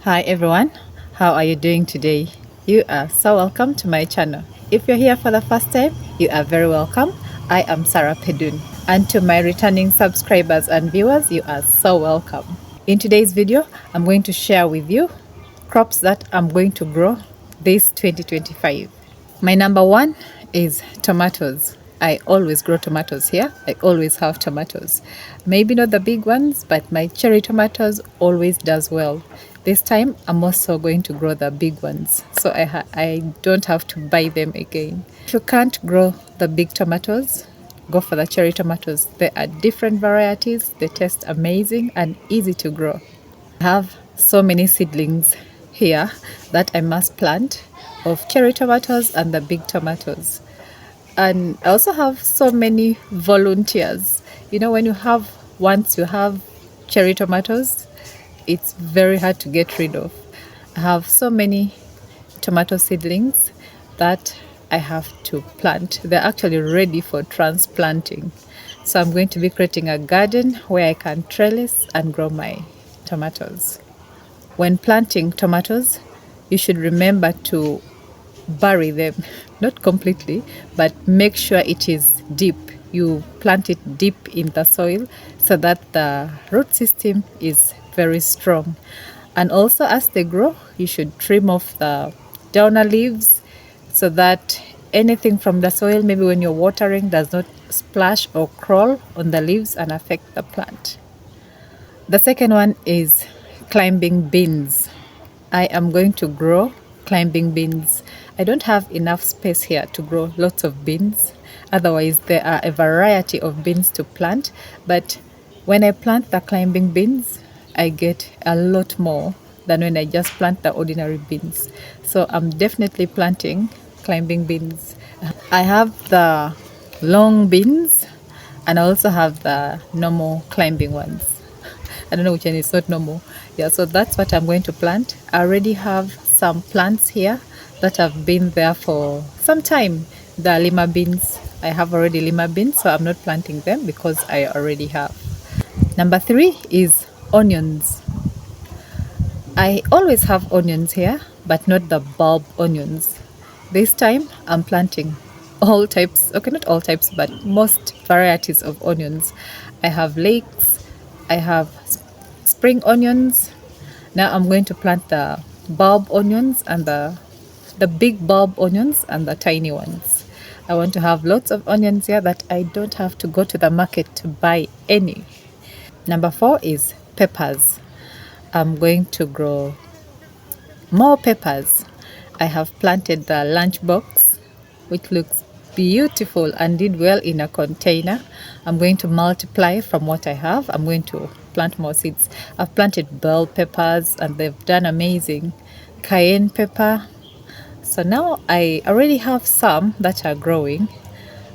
Hi everyone, how are you doing today? You are so welcome to my channel. If you're here for the first time, you are very welcome. I am Sarah Pedun. And to my returning subscribers and viewers, you are so welcome. In today's video, I'm going to share with you crops that I'm going to grow this 2025. My number one is tomatoes. I always grow tomatoes here. I always have tomatoes. Maybe not the big ones, but my cherry tomatoes always does well. This time I'm also going to grow the big ones, so I don't have to buy them again. If you can't grow the big tomatoes, go for the cherry tomatoes. There are different varieties. They taste amazing and easy to grow. I have so many seedlings here that I must plant of cherry tomatoes and the big tomatoes. And I also have so many volunteers. You know, once you have cherry tomatoes, it's very hard to get rid of. I have so many tomato seedlings that I have to plant. They're actually ready for transplanting. So I'm going to be creating a garden where I can trellis and grow my tomatoes. When planting tomatoes, you should remember to bury them, not completely, but make sure it is deep. You plant it deep in the soil so that the root system is very strong. And also, as they grow, you should trim off the downer leaves so that anything from the soil, maybe when you're watering, does not splash or crawl on the leaves and affect the plant. The second one is climbing beans. I am going to grow climbing beans. I don't have enough space here to grow lots of beans. Otherwise, there are a variety of beans to plant. But when I plant the climbing beans, I get a lot more than when I just plant the ordinary beans. So I'm definitely planting climbing beans. I have the long beans and I also have the normal climbing ones. I don't know which one is not normal. Yeah, so that's what I'm going to plant. I already have some plants here that have been there for some time. The lima beans, I have already lima beans, so I'm not planting them because I already have. Number three is onions. I always have onions here, but not the bulb onions. This time I'm planting all types, okay, not all types, but most varieties of onions. I have lakes, I have spring onions. Now I'm going to plant the bulb onions and the big bulb onions and the tiny ones. I want to have lots of onions here that I don't have to go to the market to buy any. Number four is peppers. I'm going to grow more peppers. I have planted the lunchbox, which looks beautiful and did well in a container. I'm going to multiply from what I have. I'm going to plant more seeds. I've planted bell peppers and they've done amazing. Cayenne pepper. So now I already have some that are growing.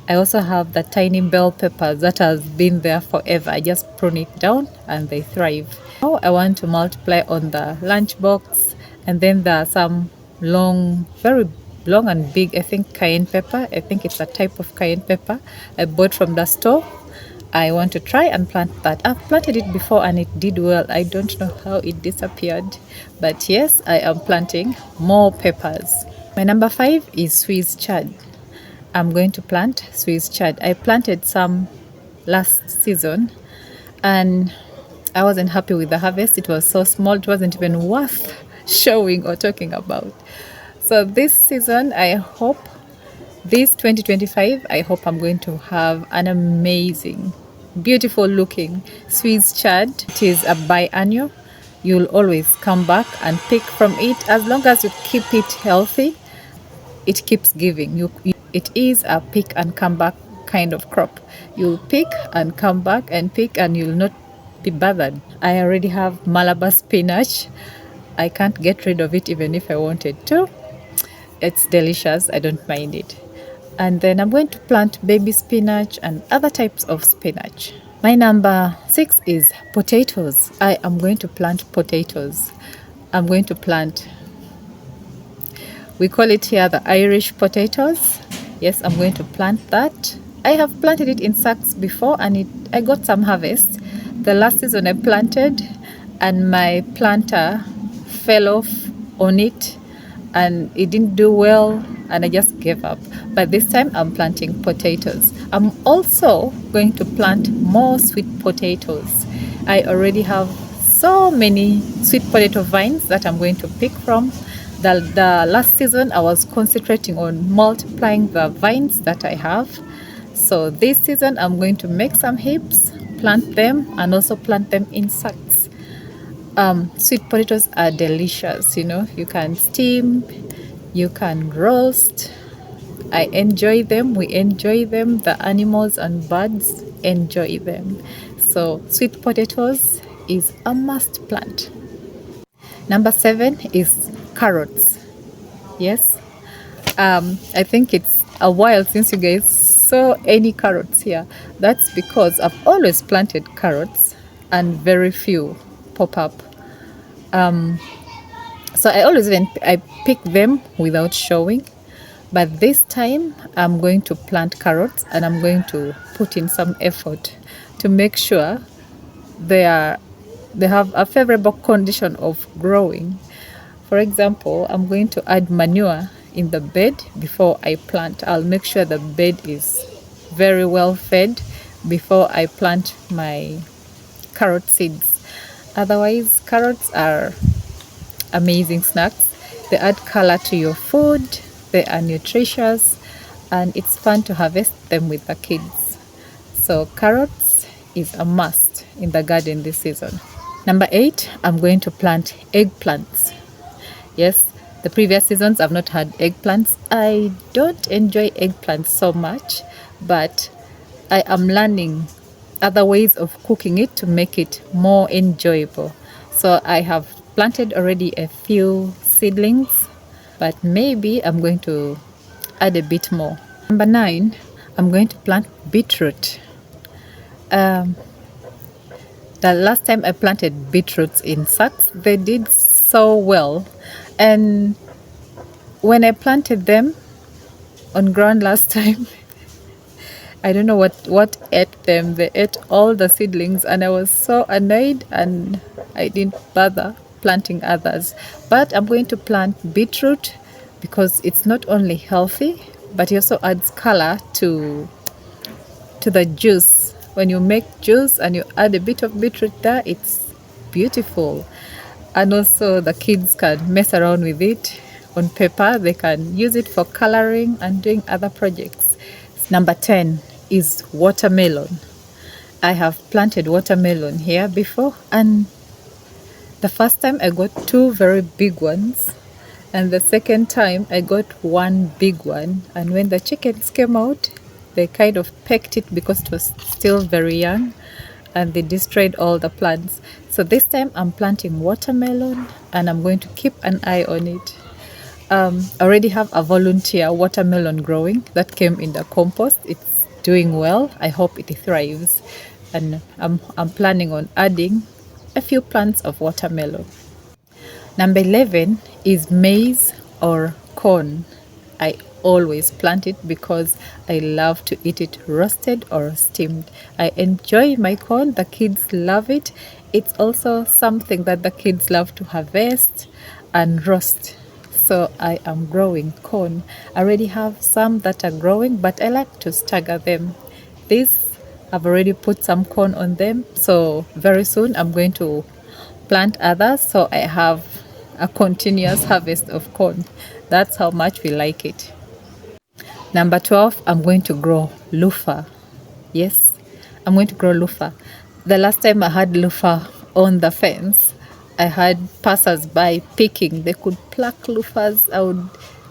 I also have the tiny bell peppers that has been there forever. I just prune it down and they thrive. Now I want to multiply on the lunchbox, and then there are some long, very long and big, I think cayenne pepper. I think it's a type of cayenne pepper I bought from the store. I want to try and plant that. I've planted it before and it did well. I don't know how it disappeared, but yes, I am planting more peppers. My number five is Swiss chard. I'm going to plant Swiss chard. I planted some last season and I wasn't happy with the harvest. It was so small, it wasn't even worth showing or talking about. So this season, I hope, this 2025, I hope I'm going to have an amazing, beautiful looking Swiss chard. It is a biennial. You'll always come back and pick from it. As long as you keep it healthy, it keeps giving. It is a pick and come back kind of crop. You'll pick and come back and pick and you'll not be bothered. I already have Malabar spinach. I can't get rid of it even if I wanted to. It's delicious. I don't mind it. And then I'm going to plant baby spinach and other types of spinach. My number six is potatoes. I am going to plant potatoes. I'm going to plant, we call it here the Irish potatoes. Yes, I'm going to plant that. I have planted it in sacks before and I got some harvest. The last season I planted and my planter fell off on it and it didn't do well and I just gave up. But this time I'm planting potatoes. I'm also going to plant more sweet potatoes. I already have so many sweet potato vines that I'm going to pick from. The last season I was concentrating on multiplying the vines that I have. So this season I'm going to make some heaps, plant them, and also plant them in sacks. Sweet potatoes are delicious, you can steam, you can roast. I enjoy them, we enjoy them, the animals and birds enjoy them. So sweet potatoes is a must plant. Number 7 is carrots. Yes, I think it's a while since you guys saw any carrots here. That's because I've always planted carrots and very few pop up. So I pick them without showing, but this time I'm going to plant carrots and I'm going to put in some effort to make sure they have a favorable condition of growing. For example, I'm going to add manure in the bed before I plant. I'll make sure the bed is very well fed before I plant my carrot seeds. Otherwise, carrots are amazing snacks. They add color to your food, they are nutritious, and it's fun to harvest them with the kids. So carrots is a must in the garden this season. Number 8, I'm going to plant eggplants. Yes, the previous seasons I've not had eggplants. I don't enjoy eggplants so much, but I am learning other ways of cooking it to make it more enjoyable. So I have planted already a few seedlings, but maybe I'm going to add a bit more. Number 9, I'm going to plant beetroot. The last time I planted beetroots in sacks, they did so well, and when I planted them on ground last time, I don't know what ate them. They ate all the seedlings and I was so annoyed and I didn't bother planting others. But I'm going to plant beetroot because it's not only healthy, but it also adds color to the juice. When you make juice and you add a bit of beetroot there, it's beautiful. And also the kids can mess around with it on paper. They can use it for coloring and doing other projects. Number 10 is watermelon. I have planted watermelon here before, and the first time I got 2 very big ones, and the second time I got 1 big one, and when the chickens came out, they kind of pecked it because it was still very young and they destroyed all the plants. So this time I'm planting watermelon and I'm going to keep an eye on it. I already have a volunteer watermelon growing that came in the compost. It's doing well. I hope it thrives, and I'm planning on adding a few plants of watermelon. Number 11 is maize or corn. I always plant it because I love to eat it roasted or steamed. I enjoy my corn. The kids love it. It's also something that the kids love to harvest and roast. So I am growing corn. I already have some that are growing, but I like to stagger them. I've already put some corn on them, so very soon I'm going to plant others, so I have a continuous harvest of corn. That's how much we like it. Number 12, I'm going to grow loofah. Yes, I'm going to grow loofah. The last time I had loofah on the fence, I had passers-by picking. They could pluck loofahs.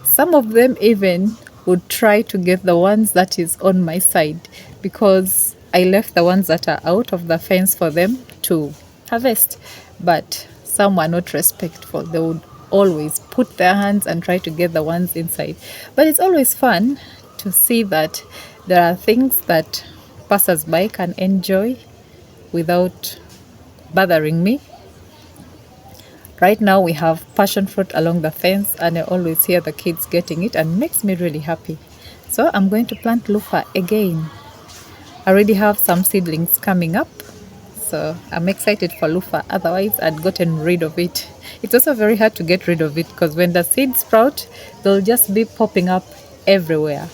Some of them even would try to get the ones that is on my side, because I left the ones that are out of the fence for them to harvest. But some were not respectful. They would always put their hands and try to get the ones inside. But it's always fun to see that there are things that passers-by can enjoy without bothering me. Right now we have passion fruit along the fence, and I always hear the kids getting it and makes me really happy. So I'm going to plant loofah again. I already have some seedlings coming up, so I'm excited for loofah. Otherwise I'd gotten rid of it. It's also very hard to get rid of it because when the seeds sprout, they'll just be popping up everywhere.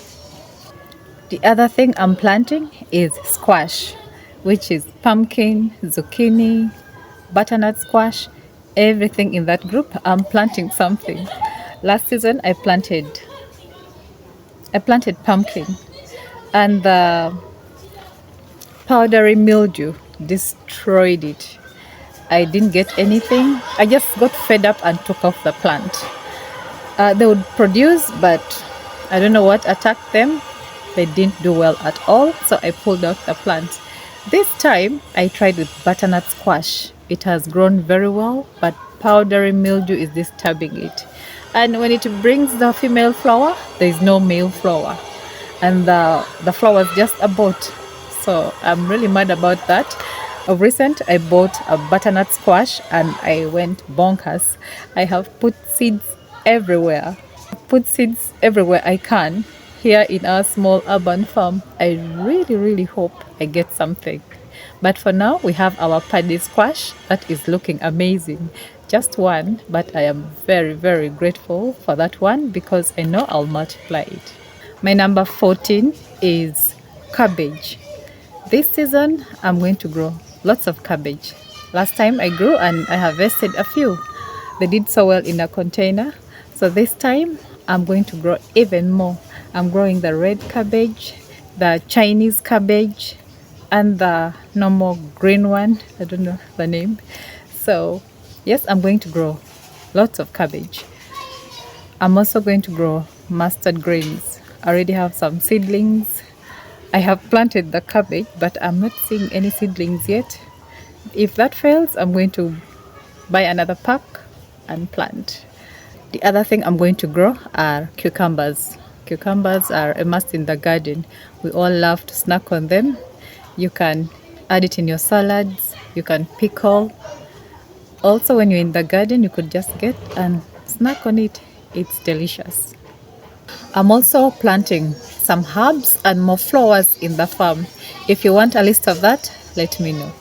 The other thing I'm planting is squash, which is pumpkin, zucchini, butternut squash, everything in that group. I'm planting something. Last season I planted pumpkin, and the powdery mildew destroyed it. I didn't get anything. I just got fed up and took off the plant. They would produce, but I don't know what attacked them. They didn't do well at all, so I pulled out the plant. This time I tried with butternut squash. It has grown very well, but powdery mildew is disturbing it. And when it brings the female flower, there is no male flower, and the flowers just abort. So I'm really mad about that. Of recent, I bought a butternut squash and I went bonkers. I have put seeds everywhere. Put seeds everywhere I can here in our small urban farm. I really hope I get something. But for now, we have our paddy squash that is looking amazing. Just one, but I am very grateful for that one because I know I'll multiply it. My number 14 is cabbage. This season, I'm going to grow lots of cabbage. Last time I grew and I harvested a few. They did so well in a container. So this time, I'm going to grow even more. I'm growing the red cabbage, the Chinese cabbage, and the normal green one. I don't know the name. So yes, I'm going to grow lots of cabbage. I'm also going to grow mustard greens. I already have some seedlings. I have planted the cabbage, but I'm not seeing any seedlings yet. If that fails, I'm going to buy another pack and plant. The other thing I'm going to grow are cucumbers. Cucumbers are a must in the garden. We all love to snack on them. You can add it in your salads. You can pickle. Also, when you're in the garden, you could just get and snack on it. It's delicious. I'm also planting some herbs and more flowers in the farm. If you want a list of that, let me know.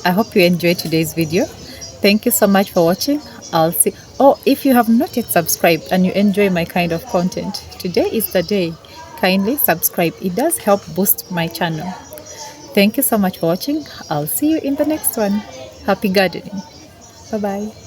I hope you enjoyed today's video. Thank you so much for watching. I'll see. Oh, if you have not yet subscribed and you enjoy my kind of content, today is the day. Kindly subscribe. It does help boost my channel. Thank you so much for watching. I'll see you in the next one. Happy gardening. Bye-bye.